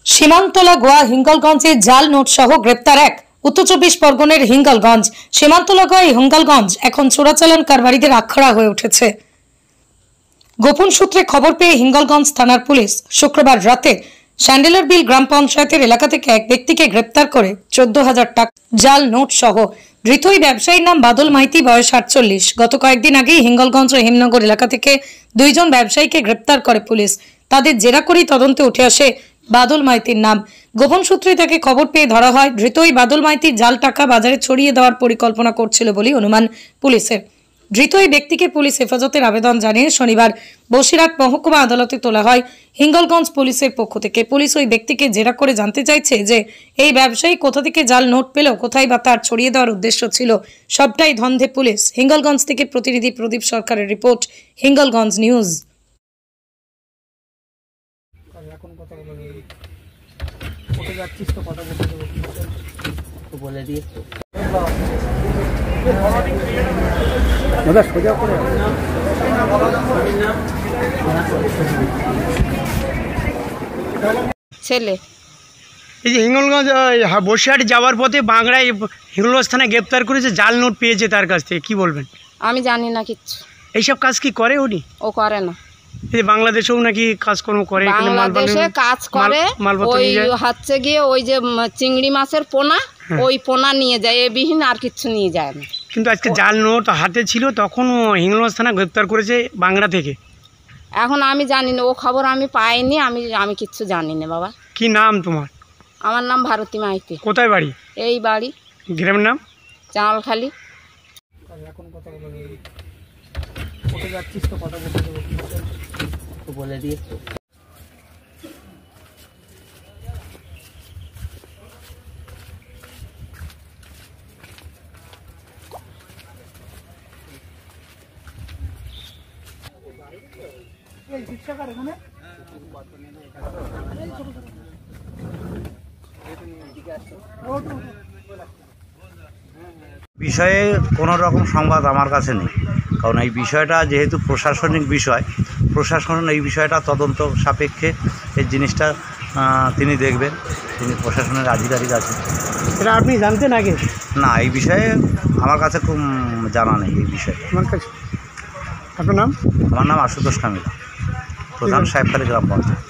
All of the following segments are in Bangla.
সীমান্তলা গোয়া হিঙ্গলগঞ্জে জাল নোট সহ গ্রেপ্তার এক। উত্তর 24 পরগনার হিঙ্গলগঞ্জ সীমান্তলা গোয়া হিঙ্গলগঞ্জ এখন চোরাচালান কারবারিদের আখড়া হয়ে উঠেছে। গোপন সূত্রে খবর পেয়ে হিঙ্গলগঞ্জ থানার পুলিশ শুক্রবার রাতে স্যান্ডেলার বিল গ্রাম পঞ্চায়েতের এলাকা থেকে এক ব্যক্তিকে গ্রেপ্তার করে 14,000 টাকা জাল নোট সহ ধৃত ওই ব্যবসায়ীর নাম বাদল মাইতি, বয়স 48। গত কয়েকদিন আগেই হিঙ্গলগঞ্জ ও হেমনগর এলাকা থেকে দুইজন ব্যবসায়ীকে গ্রেপ্তার করে পুলিশ। তাদের জেরা করেই তদন্তে উঠে আসে বাদল মাইতির নাম। গোপন সূত্রে তাকে খবর পেয়ে ধরা হয়। ধৃত ওই বাদল মাইতি জাল টাকা বাজারে ছড়িয়ে দেওয়ার পরিকল্পনা করছিল বলে অনুমান পুলিশের। ধৃত ওই ব্যক্তিকে পুলিশ হেফাজতের আবেদন জানিয়ে শনিবার বসিরহাট মহকুমা আদালতে তোলা হয় হিঙ্গলগঞ্জ পুলিশের পক্ষ থেকে। পুলিশ ওই ব্যক্তিকে জেরা করে জানতে চাইছে যে এই ব্যবসায়ী কোথা থেকে জাল নোট পেল, কোথায় বা তার ছড়িয়ে দেওয়ার উদ্দেশ্য ছিল, সবটাই ধন্ধে পুলিশ। হিঙ্গলগঞ্জ থেকে প্রতিনিধি প্রদীপ সরকারের রিপোর্ট, হিঙ্গলগঞ্জ নিউজ। ছেলে এই যে হিঙ্গলগঞ্জ বসিরহাট যাওয়ার পথে বাংলায় হিঙ্গলগঞ্জ থানায় গ্রেপ্তার করেছে, জাল নোট পেয়েছে তার কাছ থেকে, কি বলবেন? আমি জানি না কিচ্ছু। এইসব কাজ কি করে উনি? ও করে না। এই যে বাংলাদেশেও নাকি কাজকর্ম করে, বাংলাদেশে কাজ করে, ওই হচ্ছে গিয়ে ওই যে চিংড়ি মাছের পোনা, ওই পোনা নিয়ে যায়, এ বিহীন আর কিচ্ছু নিয়ে যায় না। কিন্তু আজকে জাল নোট হাতে ছিল, তখন হিঙ্গলগঞ্জ থানা গ্রেপ্তার করেছে বাংলা থেকে। এখন আমি জানি না, ও খবর আমি পাইনি, আমি কিচ্ছু জানি না। বাবা, কি নাম তোমার? আমার নাম ভারতী মাইতি। কোথায় বাড়ি? এই বাড়ি। গ্রামের নাম? চাঁলখালি। এখন কথা যাচ্ছিস তো, কথা বলে দিয়ে বিষয়ে কোনো রকম সংবাদ আমার কাছে নেই, কারণ এই বিষয়টা যেহেতু প্রশাসনিক বিষয়, প্রশাসন এই বিষয়টা তদন্ত সাপেক্ষে এই জিনিসটা তিনি দেখবেন, তিনি প্রশাসনের আধিকারিক আছেন। এটা আপনি জানতেন আগে? না, এই বিষয়ে আমার কাছে খুব জানা নেই এই বিষয়ে। আমার কাছে। আপনার নাম? আমার নাম আশুতোষ কামিলা, প্রধান সাহেবখালী গ্রাম পঞ্চায়েত।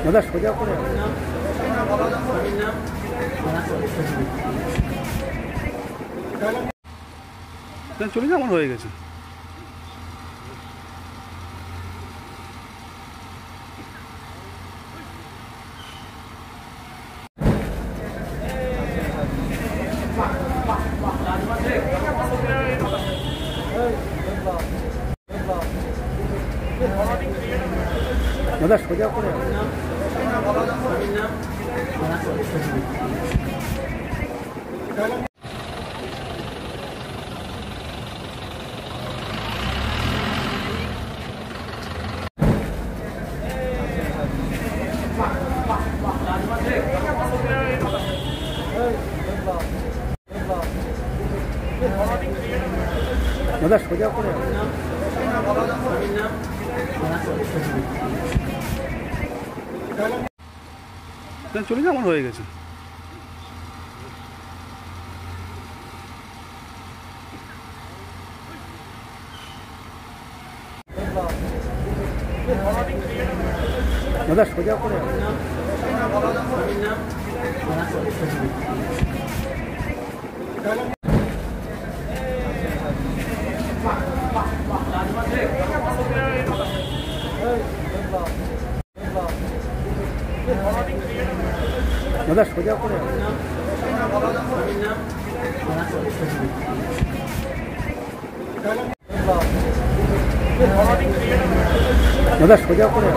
দাদা সোজা করে চলে যা, আমার হয়ে গেছে। দাদা সোজা করে দাদা সোজা করে চলে যা, আমার হয়ে গেছে। দাদা সোজা করে দাদা সোজা করে দাদা সোজা করে